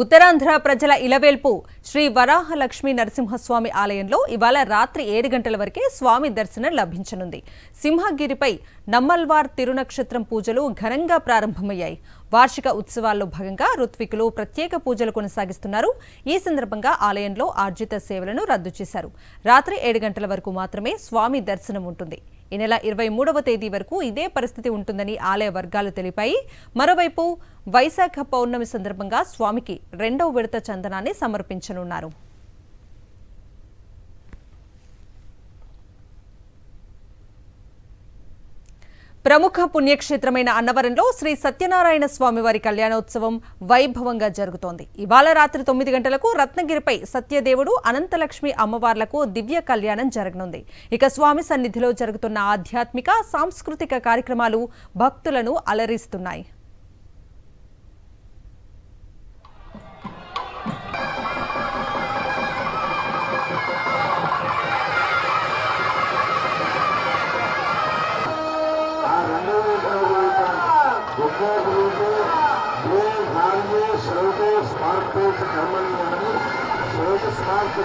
ఉత్తరాంధ్ర ప్రజల ఇలవేల్పు శ్రీ వరాహలక్ష్మీ నరసింహస్వామి ఆలయంలో ఇవాళ రాత్రి 7 గంటల వరకే స్వామి దర్శనం లభించనుంది. సింహగిరిపై నమ్మల్వార్ తిరునక్షత్రం పూజలు ఘనంగా ప్రారంభమయ్యాయి. వార్షిక ఉత్సవాల్లో భాగంగా ఋత్వికులు ప్రత్యేక పూజలు కొనసాగిస్తున్నారు. ఈ సందర్భంగా ఆలయంలో ఆర్జిత సేవలను రద్దు చేశారు. రాత్రి 7 గంటల వరకు మాత్రమే స్వామి దర్శనం ఉంటుంది. ఈ నెల 23వ తేదీ వరకు ఇదే పరిస్థితి ఉంటుందని ఆలయ వర్గాలు తెలిపాయి. మరోవైపు వైశాఖ పౌర్ణమి సందర్భంగా స్వామికి 2వ విడత చందనాన్ని సమర్పించనున్నారు. ప్రముఖ పుణ్యక్షేత్రమైన అన్నవరంలో శ్రీ సత్యనారాయణ స్వామి వారి కళ్యాణోత్సవం వైభవంగా జరుగుతోంది. ఇవాళ రాత్రి 9 గంటలకు రత్నగిరిపై సత్యదేవుడు అనంతలక్ష్మి అమ్మవార్లకు దివ్య కళ్యాణం జరగనుంది. ఇక స్వామి సన్నిధిలో జరుగుతున్న ఆధ్యాత్మిక సాంస్కృతిక కార్యక్రమాలు భక్తులను అలరిస్తున్నాయి. स्मार्ट